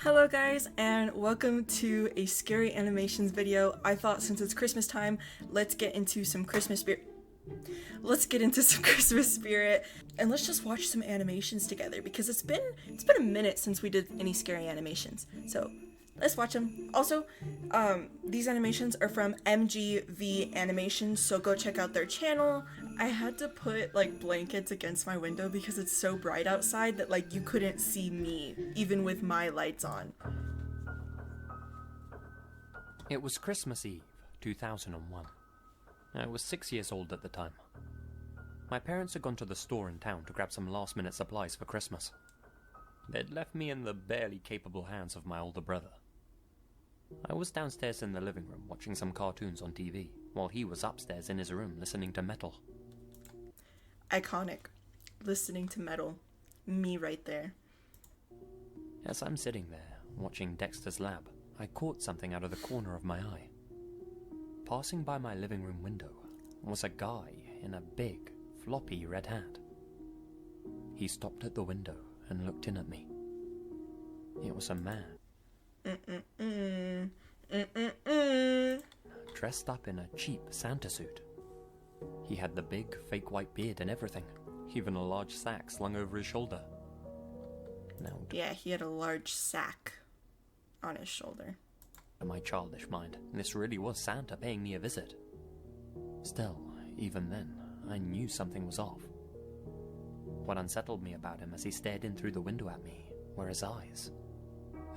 Hello guys, and welcome to a scary animations video. I thought since it's Christmas time, let's get into some Christmas spirit. And let's just watch some animations together because it's been a minute since we did any scary animations. So let's watch them. Also, these animations are from MJV Animations, so go check out their channel. I had to put like blankets against my window because it's so bright outside that like you couldn't see me even with my lights on. It was Christmas Eve, 2001. I was 6 years old at the time. My parents had gone to the store in town to grab some last-minute supplies for Christmas. They'd left me in the barely capable hands of my older brother. I was downstairs in the living room watching some cartoons on TV, while he was upstairs in his room listening to metal. Iconic. Listening to metal. Me right there. As I'm sitting there, watching Dexter's Lab, I caught something out of the corner of my eye. Passing by my living room window was a guy in a big, floppy red hat. He stopped at the window and looked in at me. It was a man. Dressed up in a cheap Santa suit. He had the big, fake white beard and everything, even a large sack slung over his shoulder. Now, yeah, he had a large sack on his shoulder. To my childish mind, this really was Santa paying me a visit. Still, even then, I knew something was off. What unsettled me about him as he stared in through the window at me were his eyes.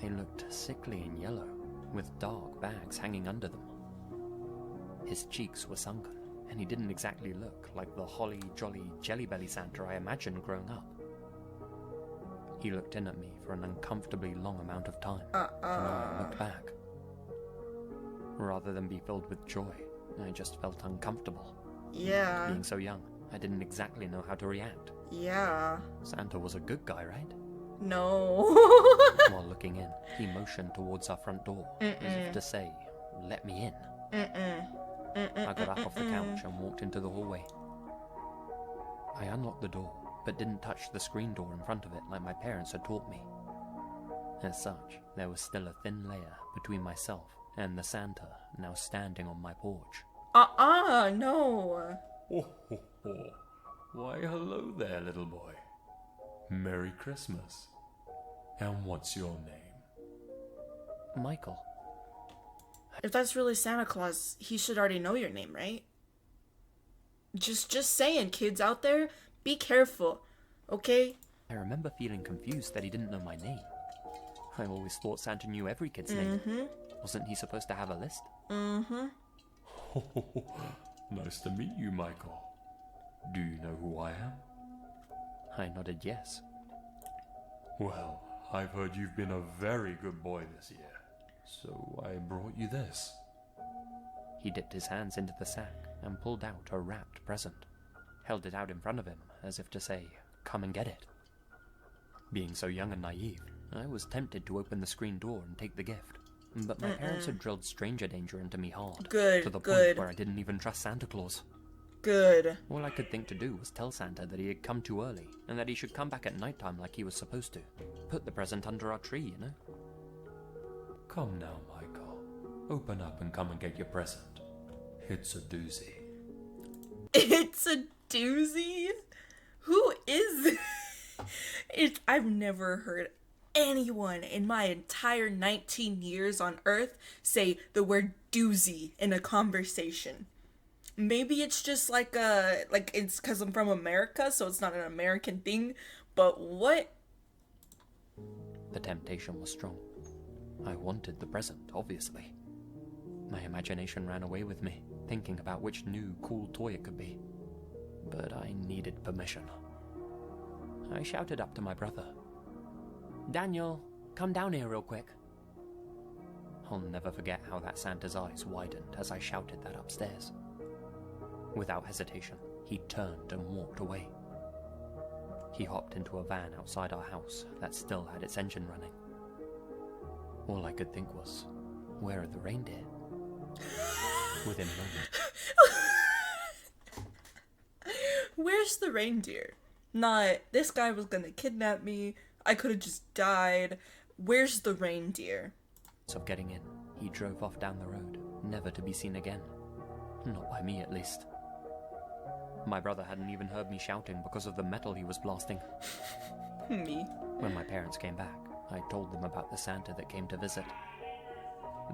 They looked sickly and yellow, with dark bags hanging under them. His cheeks were sunken, and he didn't exactly look like the holly jolly jelly belly Santa I imagined growing up. He looked in at me for an uncomfortably long amount of time, and I looked back. Rather than be filled with joy, I just felt uncomfortable. Yeah. Being so young, I didn't exactly know how to react. Yeah. Santa was a good guy, right? No. While looking in, he motioned towards our front door, as if to say, "Let me in." I got up off the couch and walked into the hallway. I unlocked the door, but didn't touch the screen door in front of it like my parents had taught me. As such, there was still a thin layer between myself and the Santa now standing on my porch. No. Oh, ho, ho. Why, hello there, little boy. Merry Christmas. And what's your name? Michael. If that's really Santa Claus, he should already know your name, right? Just saying, kids out there, be careful, okay? I remember feeling confused that he didn't know my name. I always thought Santa knew every kid's name. Wasn't he supposed to have a list? Nice to meet you, Michael. Do you know who I am? I nodded yes. Well, I've heard you've been a very good boy this year, so I brought you this. He dipped his hands into the sack and pulled out a wrapped present, held it out in front of him as if to say, "Come and get it." Being so young and naive, I was tempted to open the screen door and take the gift, but my parents had drilled stranger danger into me hard, to the point where I didn't even trust Santa Claus. Good. All I could think to do was tell Santa that he had come too early, and that he should come back at nighttime like he was supposed to. Put the present under our tree, you know? Come now, Michael. Open up and come and get your present. It's a doozy. It's a doozy? Who is it? I've never heard anyone in my entire 19 years on Earth say the word doozy in a conversation. Maybe it's just like it's because I'm from America, so it's not an American thing, but what? The temptation was strong. I wanted the present, obviously. My imagination ran away with me, thinking about which new, cool toy it could be. But I needed permission. I shouted up to my brother, "Daniel, come down here real quick." I'll never forget how that Santa's eyes widened as I shouted that upstairs. Without hesitation, he turned and walked away. He hopped into a van outside our house that still had its engine running. All I could think was, where are the reindeer? Within moments. Where's the reindeer? Not, this guy was gonna kidnap me, I could've just died, Where's the reindeer? Of getting in, he drove off down the road, never to be seen again. Not by me, at least. My brother hadn't even heard me shouting because of the metal he was blasting. Me. When my parents came back, I told them about the Santa that came to visit.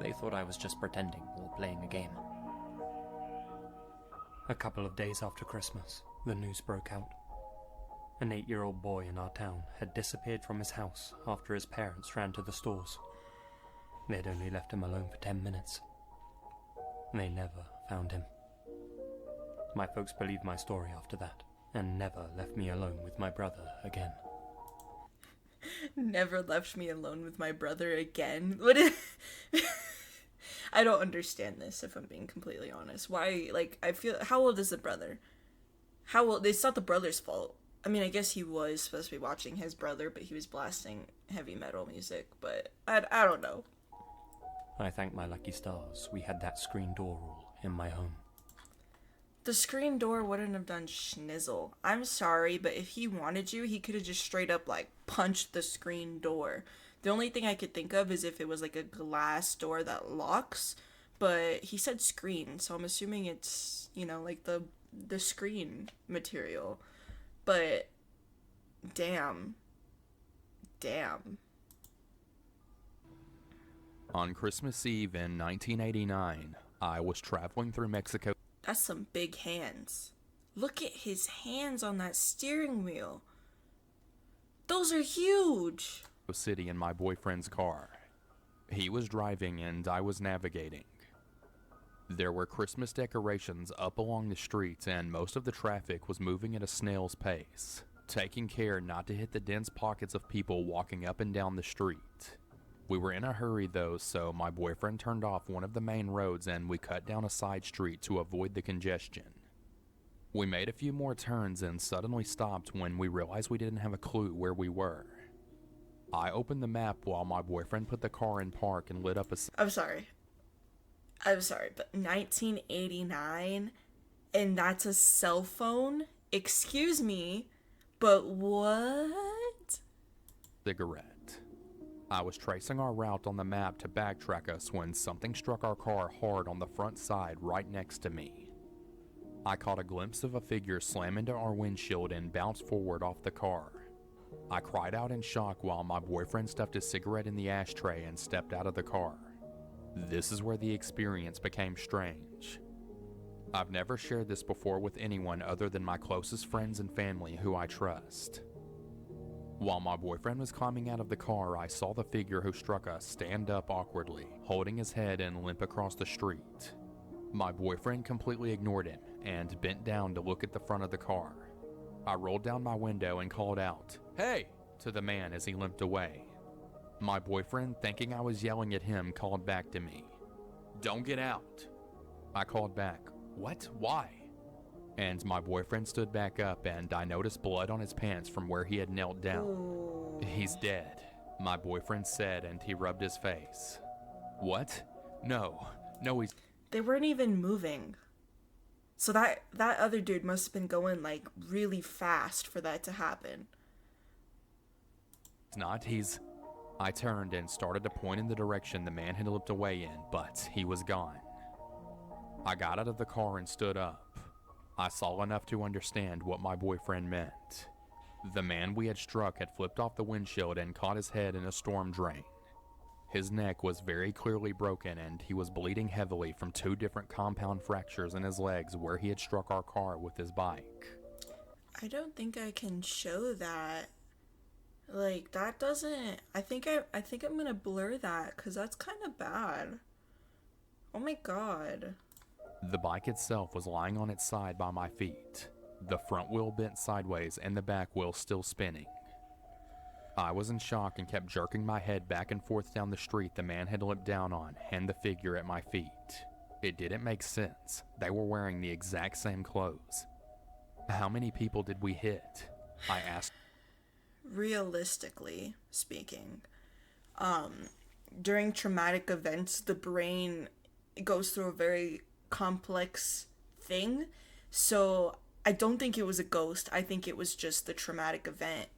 They thought I was just pretending or playing a game. A couple of days after Christmas, the news broke out. An 8-year-old boy in our town had disappeared from his house after his parents ran to the stores. They'd only left him alone for 10 minutes. They never found him. My folks believed my story after that, and never left me alone with my brother again. Never left me alone with my brother again? What is... I don't understand this, if I'm being completely honest. Why, like, I feel... How old is the brother? How old... It's not the brother's fault. I mean, I guess he was supposed to be watching his brother, but he was blasting heavy metal music, but I don't know. I thank my lucky stars we had that screen door rule in my home. The screen door wouldn't have done schnizzle. I'm sorry, but if he wanted you, he could have just straight up, like, punched the screen door. The only thing I could think of is if it was, like, a glass door that locks, but he said screen, so I'm assuming it's, you know, like, the screen material. But, damn. On Christmas Eve in 1989, I was traveling through Mexico That's some big hands. Look at his hands on that steering wheel. Those are huge. City in my boyfriend's car. He was driving and I was navigating. There were Christmas decorations up along the streets and most of the traffic was moving at a snail's pace, taking care not to hit the dense pockets of people walking up and down the street. We were in a hurry though, so my boyfriend turned off one of the main roads and we cut down a side street to avoid the congestion. We made a few more turns and suddenly stopped when we realized we didn't have a clue where we were. I opened the map while my boyfriend put the car in park and lit up a... I'm sorry, but 1989, and that's a cell phone? Excuse me, but what? cigarette. I was tracing our route on the map to backtrack us when something struck our car hard on the front side right next to me. I caught a glimpse of a figure slam into our windshield and bounce forward off the car. I cried out in shock while my boyfriend stuffed his cigarette in the ashtray and stepped out of the car. This is where the experience became strange. I've never shared this before with anyone other than my closest friends and family who I trust. While my boyfriend was climbing out of the car, I saw the figure who struck us stand up awkwardly, holding his head and limp across the street. My boyfriend completely ignored him and bent down to look at the front of the car. I rolled down my window and called out, "Hey!" to the man as he limped away. My boyfriend, thinking I was yelling at him, called back to me, "Don't get out." I called back, "What? Why?" And my boyfriend stood back up and I noticed blood on his pants from where he had knelt down. Ooh. "He's dead," my boyfriend said, and he rubbed his face. "What? No, he's..." They weren't even moving. So that other dude must have been going, like, really fast for that to happen. not, he's... I turned and started to point in the direction the man had limped away in, but he was gone. I got out of the car and stood up. I saw enough to understand what my boyfriend meant. The man we had struck had flipped off the windshield and caught his head in a storm drain. His neck was very clearly broken and he was bleeding heavily from 2 different compound fractures in his legs where he had struck our car with his bike. I don't think I can show that. Like, that doesn't... I think I'm gonna blur that, because that's kind of bad. Oh my god. The bike itself was lying on its side by my feet, the front wheel bent sideways and the back wheel still spinning. I was in shock and kept jerking my head back and forth down the street the man had limped down on and the figure at my feet. It didn't make sense. They were wearing the exact same clothes. How many people did we hit? I asked. Realistically speaking, during traumatic events, the brain goes through a very complex thing. So I don't think it was a ghost. I think it was just the traumatic event.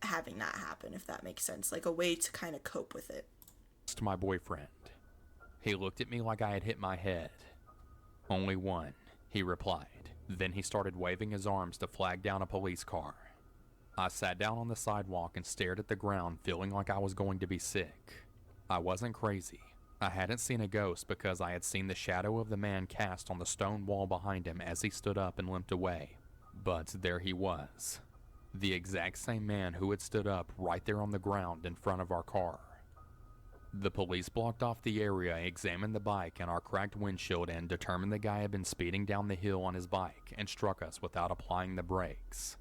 having that happen, if that makes sense. Like a way to kind of cope with it. To my boyfriend. He looked at me like I had hit my head. Only one, he replied. Then he started waving his arms to flag down a police car. I sat down on the sidewalk and stared at the ground, feeling like I was going to be sick. I wasn't crazy. I hadn't seen a ghost because I had seen the shadow of the man cast on the stone wall behind him as he stood up and limped away. But there he was. The exact same man who had stood up right there on the ground in front of our car. The police blocked off the area, examined the bike and our cracked windshield, and determined the guy had been speeding down the hill on his bike and struck us without applying the brakes.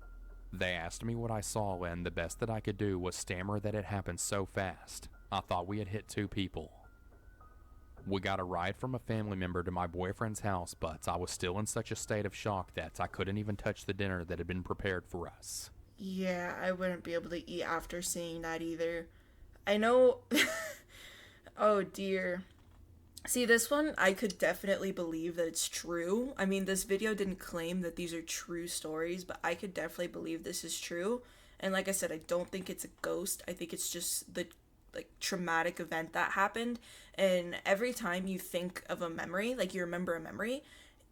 They asked me what I saw, and the best that I could do was stammer that it happened so fast. I thought we had hit 2 people. We got a ride from a family member to my boyfriend's house, but I was still in such a state of shock that I couldn't even touch the dinner that had been prepared for us. Yeah, I wouldn't be able to eat after seeing that either. I know... Oh dear. See, this one, I could definitely believe that it's true. I mean, this video didn't claim that these are true stories, but I could definitely believe this is true. And like I said, I don't think it's a ghost. I think it's just the traumatic event that happened. And every time you think of a memory, like you remember a memory,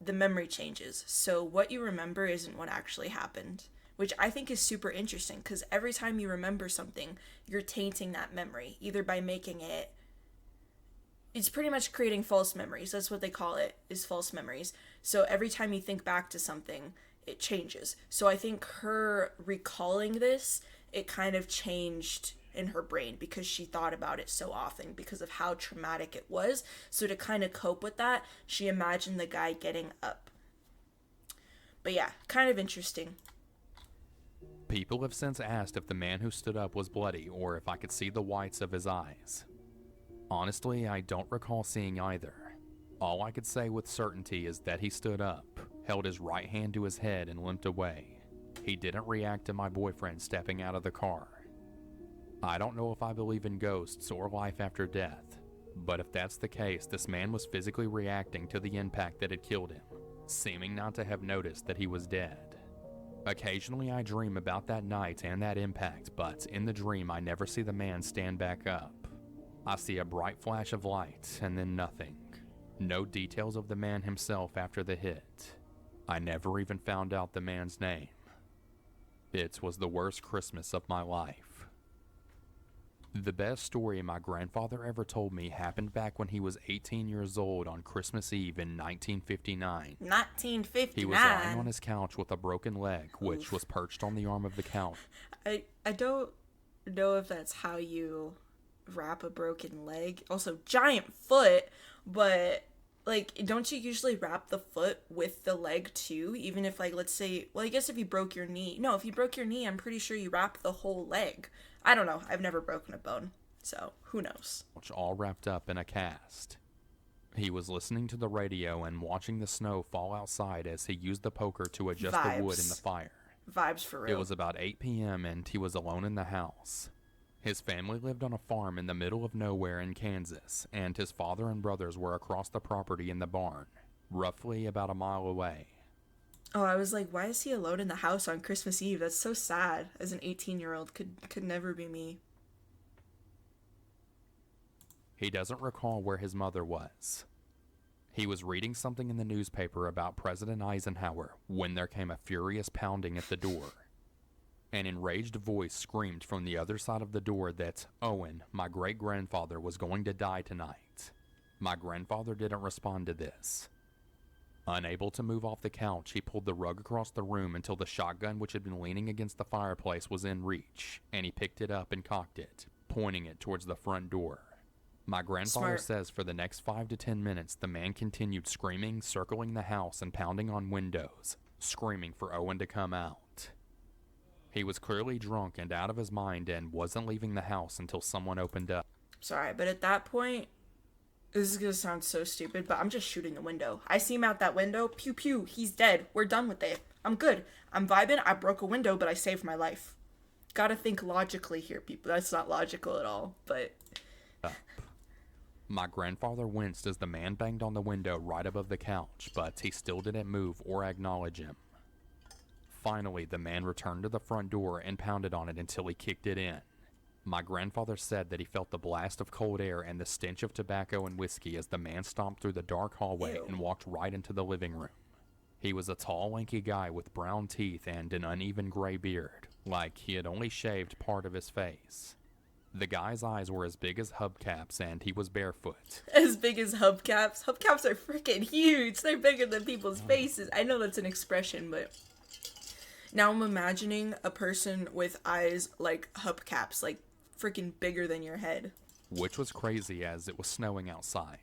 the memory changes. So what you remember isn't what actually happened, which I think is super interesting, because every time you remember something, you're tainting that memory, either by making it... It's pretty much creating false memories. That's what they call it, is false memories. So every time you think back to something, it changes. So I think her recalling this, it kind of changed in her brain because she thought about it so often because of how traumatic it was. So to kind of cope with that, she imagined the guy getting up. But yeah, kind of interesting. People have since asked if the man who stood up was bloody or if I could see the whites of his eyes. Honestly, I don't recall seeing either. All I could say with certainty is that he stood up, held his right hand to his head, and limped away. He didn't react to my boyfriend stepping out of the car. I don't know if I believe in ghosts or life after death, but if that's the case, this man was physically reacting to the impact that had killed him, seeming not to have noticed that he was dead. Occasionally I dream about that night and that impact, but in the dream I never see the man stand back up. I see a bright flash of light and then nothing. No details of the man himself after the hit. I never even found out the man's name. It was the worst Christmas of my life. The best story my grandfather ever told me happened back when he was 18 years old on Christmas Eve in 1959. 1959? He was lying on his couch with a broken leg, which was perched on the arm of the couch. I don't know if that's how you wrap a broken leg. Also, giant foot, but like, don't you usually wrap the foot with the leg too? Even if, like, let's say, well, I guess if you broke your knee. No, if you broke your knee, I'm pretty sure you wrap the whole leg. I don't know. I've never broken a bone, so who knows? All wrapped up in a cast. He was listening to the radio and watching the snow fall outside as he used the poker to adjust the wood in the fire. Vibes for real. It was about 8 p.m. and he was alone in the house. His family lived on a farm in the middle of nowhere in Kansas, and his father and brothers were across the property in the barn, roughly about a mile away. Oh, I was like, why is he alone in the house on Christmas Eve? That's so sad. As an 18-year-old, could never be me. He doesn't recall where his mother was. He was reading something in the newspaper about President Eisenhower when there came a furious pounding at the door. An enraged voice screamed from the other side of the door that Owen, my great-grandfather, was going to die tonight. My grandfather didn't respond to this. Unable to move off the couch, he pulled the rug across the room until the shotgun which had been leaning against the fireplace was in reach, and he picked it up and cocked it, pointing it towards the front door. My grandfather says for the next 5 to 10 minutes, the man continued screaming, circling the house, and pounding on windows, screaming for Owen to come out. He was clearly drunk and out of his mind and wasn't leaving the house until someone opened up. Sorry, but at that point, this is going to sound so stupid, but I'm just shooting the window. I see him out that window. Pew, pew. He's dead. We're done with it. I'm good. I'm vibing. I broke a window, but I saved my life. Gotta think logically here, people. That's not logical at all, but... My grandfather winced as the man banged on the window right above the couch, but he still didn't move or acknowledge him. Finally, the man returned to the front door and pounded on it until he kicked it in. My grandfather said that he felt the blast of cold air and the stench of tobacco and whiskey as the man stomped through the dark hallway Ew. and walked right into the living room. He was a tall, lanky guy with brown teeth and an uneven gray beard, like he had only shaved part of his face. The guy's eyes were as big as hubcaps, and he was barefoot. As big as hubcaps? Hubcaps are freaking huge. They're bigger than people's faces. I know that's an expression, but now I'm imagining a person with eyes like hubcaps, like freaking bigger than your head. Which was crazy as it was snowing outside.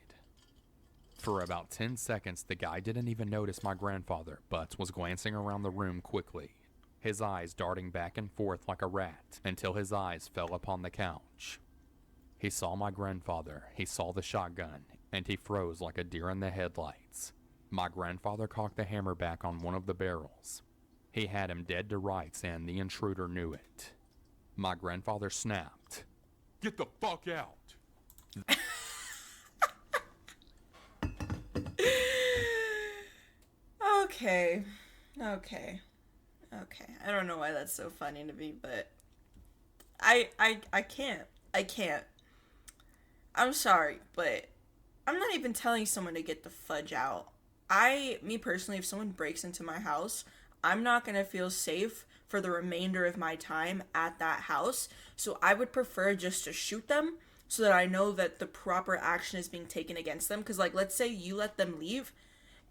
For about 10 seconds, the guy didn't even notice my grandfather, but was glancing around the room quickly, his eyes darting back and forth like a rat, until his eyes fell upon the couch. He saw my grandfather, he saw the shotgun, and he froze like a deer in the headlights. My grandfather cocked the hammer back on one of the barrels. He had him dead to rights, and the intruder knew it. My grandfather snapped, "Get the fuck out!" Okay. I don't know why that's so funny to me, but I can't. I'm sorry, but I'm not even telling someone to get the fudge out. Me personally, if someone breaks into my house, I'm not going to feel safe for the remainder of my time at that house. So I would prefer just to shoot them so that I know that the proper action is being taken against them. Because, like, let's say you let them leave.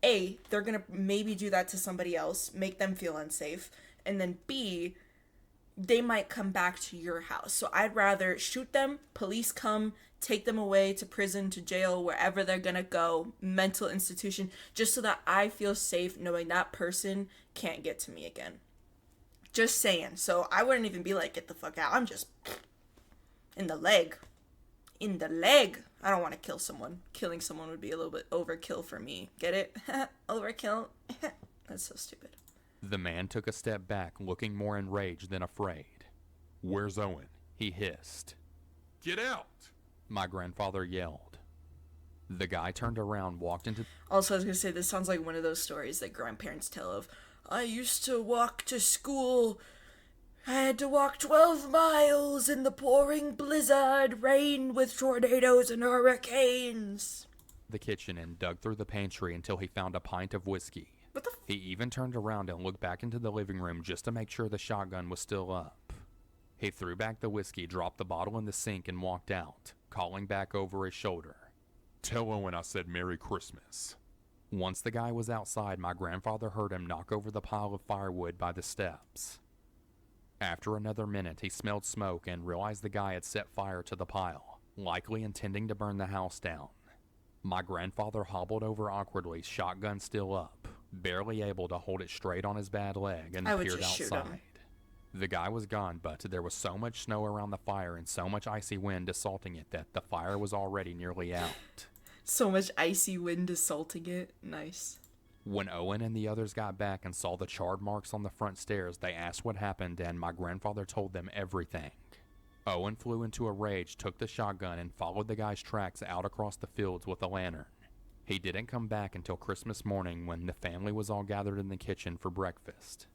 A, they're going to maybe do that to somebody else, make them feel unsafe. And then B, they might come back to your house. So I'd rather shoot them, police come, take them away to prison, to jail, wherever they're going to go, mental institution, just so that I feel safe knowing that person can't get to me again. Just saying. So I wouldn't even be like, get the fuck out. I'm just in the leg. In the leg. I don't want to kill someone. Killing someone would be a little bit overkill for me. Get it? Overkill. That's so stupid. The man took a step back, looking more enraged than afraid. "Where's Owen?" he hissed. "Get out!" my grandfather yelled. The guy turned around, walked into... Also, I was going to say, this sounds like one of those stories that grandparents tell of, I used to walk to school. I had to walk 12 miles in the pouring blizzard, rain with tornadoes and hurricanes. the kitchen and dug through the pantry until he found a pint of whiskey. What the He even turned around and looked back into the living room just to make sure the shotgun was still up. He threw back the whiskey, dropped the bottle in the sink, and walked out, calling back over his shoulder, "Tell Owen I said Merry Christmas." Once the guy was outside, my grandfather heard him knock over the pile of firewood by the steps. After another minute, he smelled smoke and realized the guy had set fire to the pile, likely intending to burn the house down. My grandfather hobbled over awkwardly, shotgun still up, barely able to hold it straight on his bad leg, and I would peered just shoot outside. him. The guy was gone, but there was so much snow around the fire and so much icy wind assaulting it that the fire was already nearly out. So much icy wind assaulting it. Nice. When Owen and the others got back and saw the charred marks on the front stairs, they asked what happened, and my grandfather told them everything. Owen flew into a rage, took the shotgun, and followed the guy's tracks out across the fields with a lantern. He didn't come back until Christmas morning when the family was all gathered in the kitchen for breakfast.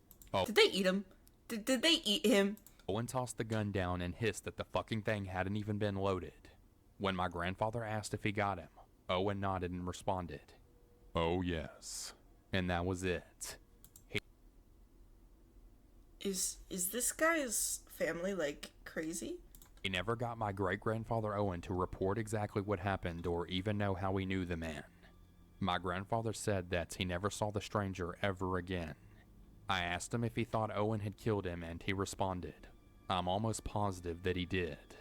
Did they eat him? Did they eat him? Owen tossed the gun down and hissed that the fucking thing hadn't even been loaded. When my grandfather asked if he got him, Owen nodded and responded, "Oh yes." And that was it. Is this guy's family, like, crazy? He never got my great-grandfather Owen to report exactly what happened or even know how he knew the man. My grandfather said that he never saw the stranger ever again. I asked him if he thought Owen had killed him, and he responded, "I'm almost positive that he did."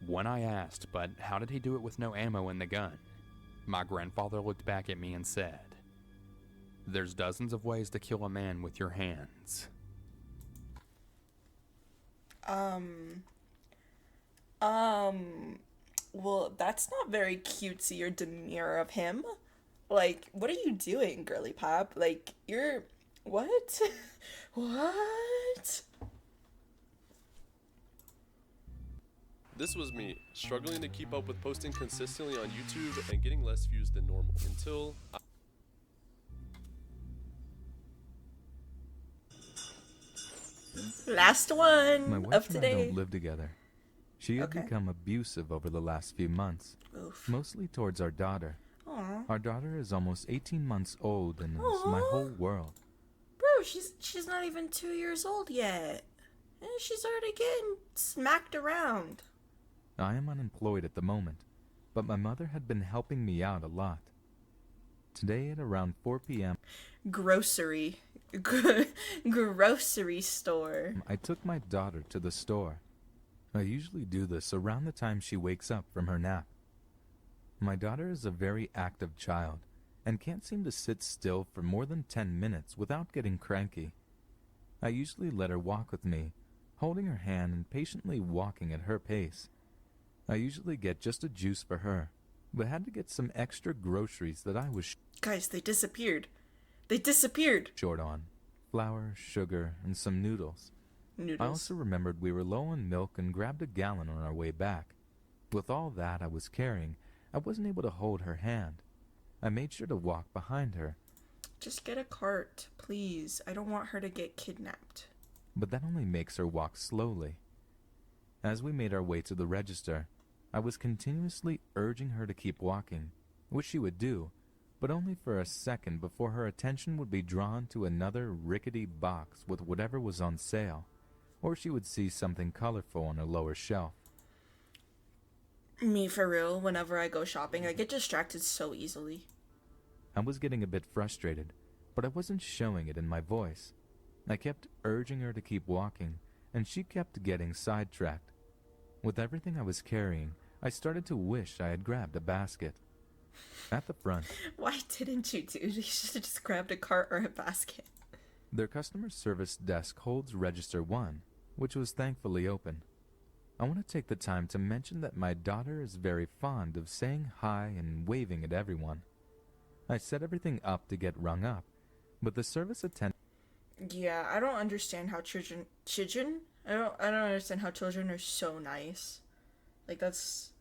When I asked, "But how did he do it with no ammo in the gun?" my grandfather looked back at me and said, "There's dozens of ways to kill a man with your hands." Well, that's not very cutesy or demure of him. Like, what are you doing, girly pop? Like, you're... What? What? This was me, struggling to keep up with posting consistently on YouTube and getting less views than normal, until Last My one wife of and I today. don't live together. She had Okay. become abusive over the last few months, Oof. mostly towards our daughter. Aw. Our daughter is almost 18 months old and is my Aw. whole world. Bro, she's not even 2 years old yet. And she's already getting smacked around. I am unemployed at the moment, but my mother had been helping me out a lot. Today at around 4 p.m., Grocery. Grocery store. I took my daughter to the store. I usually do this around the time she wakes up from her nap. My daughter is a very active child and can't seem to sit still for more than 10 minutes without getting cranky. I usually let her walk with me, holding her hand and patiently walking at her pace. I usually get just a juice for her, but had to get some extra groceries that I was Guys, they disappeared. They disappeared. short on. Flour, sugar, and some noodles. I Noodles. also remembered we were low on milk and grabbed a gallon on our way back. With all that I was carrying, I wasn't able to hold her hand. I made sure to walk behind her, Just get a cart, please. I don't want her to get kidnapped. but that only makes her walk slowly. As we made our way to the register, I was continuously urging her to keep walking, which she would do, but only for a second before her attention would be drawn to another rickety box with whatever was on sale, or she would see something colorful on a lower shelf. Me, for real, whenever I go shopping, I get distracted so easily. I was getting a bit frustrated, but I wasn't showing it in my voice. I kept urging her to keep walking, and she kept getting sidetracked. With everything I was carrying, I started to wish I had grabbed a basket. At the front, Why didn't you, dude? You should have just grabbed a cart or a basket. their customer service desk holds register 1, which was thankfully open. I want to take the time to mention that my daughter is very fond of saying hi and waving at everyone. I set everything up to get rung up, but the service attendant Yeah, I don't understand how children I don't understand how children are so nice. Like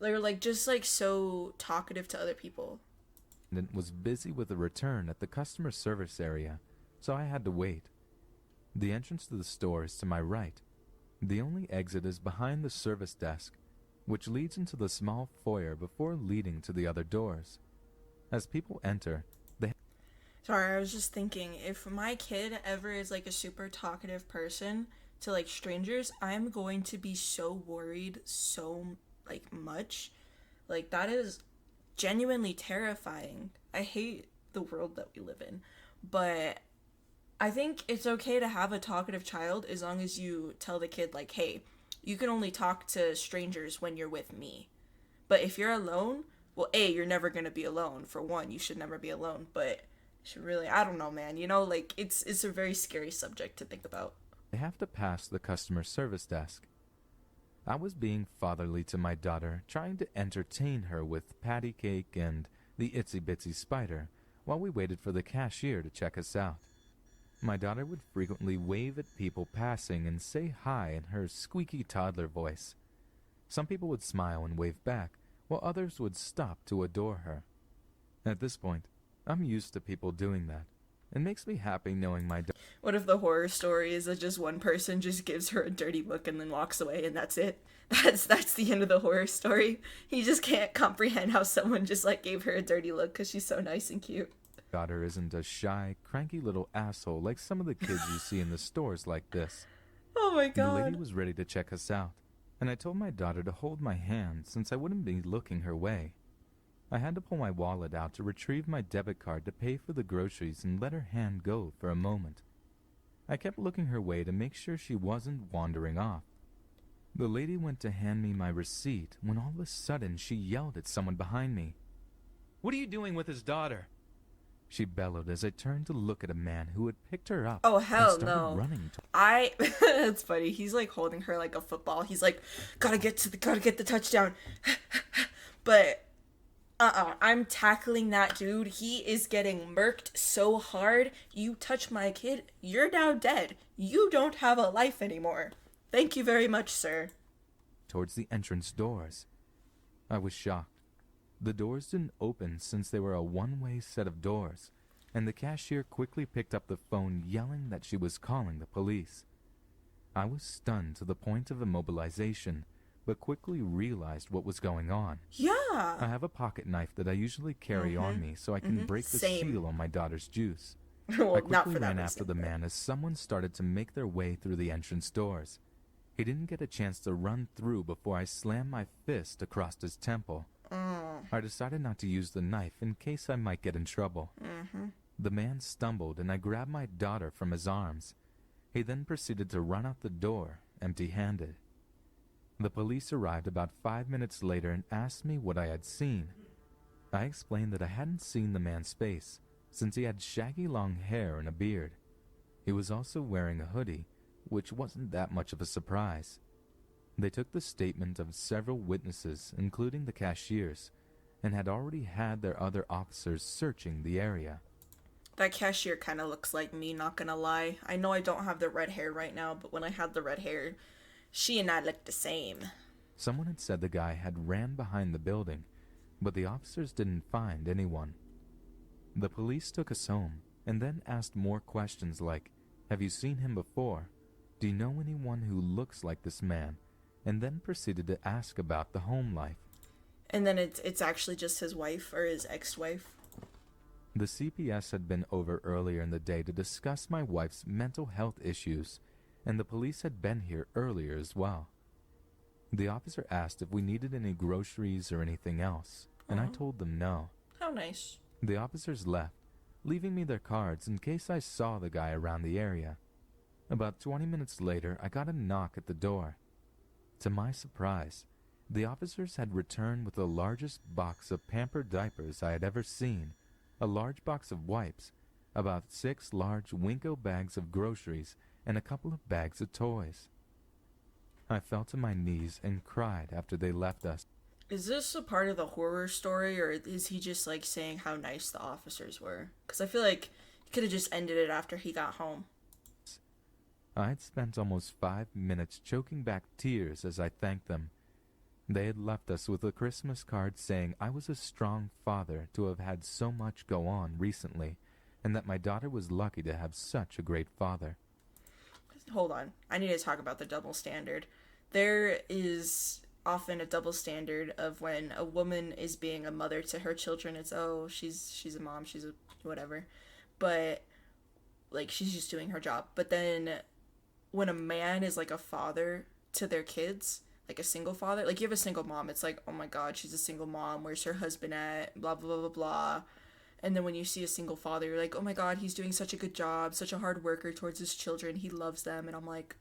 they're like just like so talkative to other people. was busy with a return at the customer service area, so I had to wait. The entrance to the store is to my right. The only exit is behind the service desk, which leads into the small foyer before leading to the other doors. As people enter, they Sorry, I was just thinking, if my kid ever is like a super talkative person to like strangers, I'm going to be so worried so like much. Like that is genuinely terrifying. I hate the world that we live in. But I think it's okay to have a talkative child as long as you tell the kid like, "Hey, you can only talk to strangers when you're with me." But if you're alone, well, you're never going to be alone. For one, you should never be alone, but should really, I don't know, man, you know, like it's a very scary subject to think about. have to pass the customer service desk. I was being fatherly to my daughter, trying to entertain her with patty cake and the itsy bitsy spider while we waited for the cashier to check us out. My daughter would frequently wave at people passing and say hi in her squeaky toddler voice. Some people would smile and wave back, while others would stop to adore her. At this point, I'm used to people doing that. It makes me happy knowing my daughter What if the horror story is that just one person just gives her a dirty look and then walks away and that's it? That's the end of the horror story. He just can't comprehend how someone just like gave her a dirty look because she's so nice and cute. daughter isn't a shy, cranky little asshole like some of the kids you see in the stores like this. Oh my The lady god. was ready to check us out, and I told my daughter to hold my hand since I wouldn't be looking her way. I had to pull my wallet out to retrieve my debit card to pay for the groceries and let her hand go for a moment. I kept looking her way to make sure she wasn't wandering off. The lady went to hand me my receipt when all of a sudden she yelled at someone behind me. "What are you doing with his daughter?" She bellowed as I turned to look at a man who had picked her up Oh and hell started no. running It's funny. He's like holding her like a football. He's like, gotta get the touchdown. But I'm tackling that dude. He is getting murked so hard. You touch my kid, you're now dead. You don't have a life anymore. Thank you very much, sir. towards the entrance doors. I was shocked. The doors didn't open since they were a one-way set of doors, and the cashier quickly picked up the phone yelling that she was calling the police. I was stunned to the point of immobilization, but quickly realized what was going on. Yeah. I have a pocket knife that I usually carry on me so I can break the Same. seal on my daughter's juice. Well, I not quickly for that ran reason, after the but- man as someone started to make their way through the entrance doors. He didn't get a chance to run through before I slammed my fist across his temple. I decided not to use the knife in case I might get in trouble. The man stumbled and I grabbed my daughter from his arms. He then proceeded to run out the door, empty-handed. The police arrived about 5 minutes later and asked me what I had seen. I explained that I hadn't seen the man's face, since he had shaggy long hair and a beard. He was also wearing a hoodie, which wasn't that much of a surprise. They took the statement of several witnesses, including the cashiers, and had already had their other officers searching the area. That cashier kind of looks like me, not gonna lie. I know I don't have the red hair right now, but when I had the red hair, she and I looked the same. Someone had said the guy had ran behind the building, but the officers didn't find anyone. The police took us home and then asked more questions like, "Have you seen him before? Do you know anyone who looks like this man?" And then proceeded to ask about the home life. And then it's actually just his wife or his ex-wife. The CPS had been over earlier in the day to discuss my wife's mental health issues, and the police had been here earlier as well. The officer asked if we needed any groceries or anything else, and I told them no. How nice. The officers left, leaving me their cards in case I saw the guy around the area. About 20 minutes later, I got a knock at the door. To my surprise, the officers had returned with the largest box of pampered diapers I had ever seen, a large box of wipes, about 6 large Winko bags of groceries, and a couple of bags of toys. I fell to my knees and cried after they left us. Is this a part of the horror story, or is he just like saying how nice the officers were? Because I feel like he could have just ended it after he got home. I had spent almost 5 minutes choking back tears as I thanked them. They had left us with a Christmas card saying I was a strong father to have had so much go on recently, and that my daughter was lucky to have such a great father. Hold on. I need to talk about the double standard. There is often a double standard of when a woman is being a mother to her children. It's, oh, she's a mom, she's a whatever. But, like, she's just doing her job. But then when a man is, like, a father to their kids, like a single father, like, you have a single mom, it's like, oh my god, she's a single mom, where's her husband at, blah, blah, blah, blah, blah. And then when you see a single father, you're like, oh my god, he's doing such a good job, such a hard worker towards his children, he loves them. And I'm like,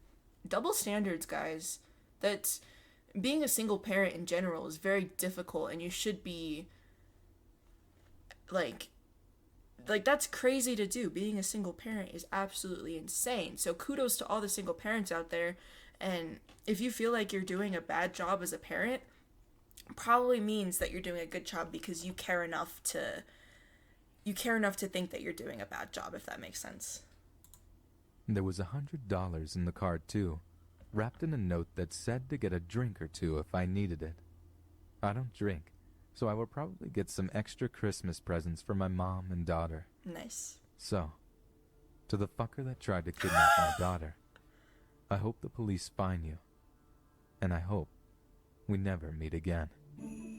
double standards, guys. That's, being a single parent in general is very difficult, and you should be, like, that's crazy to do. Being a single parent is absolutely insane. So kudos to all the single parents out there. And if you feel like you're doing a bad job as a parent, probably means that you're doing a good job because you care enough to think that you're doing a bad job, if that makes sense. There was $100 in the card too, wrapped in a note that said to get a drink or two if I needed it. I don't drink, so I will probably get some extra Christmas presents for my mom and daughter. Nice. So, to the fucker that tried to kidnap my daughter, I hope the police find you, and I hope we never meet again.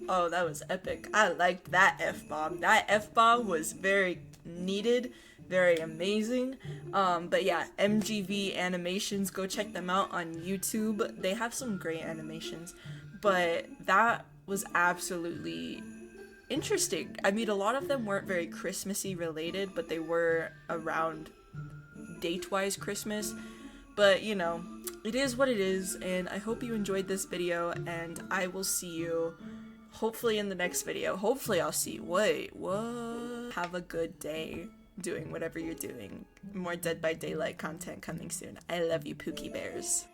Oh, that was epic. I liked that F-bomb. That F-bomb was very needed, very amazing. But yeah, MJV animations, go check them out on YouTube. They have some great animations, but that was absolutely interesting. I mean, a lot of them weren't very Christmassy related, but they were around date-wise Christmas. But, you know, it is what it is, and I hope you enjoyed this video, and I will see you hopefully in the next video. Hopefully I'll see you. Wait, what? Have a good day doing whatever you're doing. More Dead by Daylight content coming soon. I love you, Pookie Bears.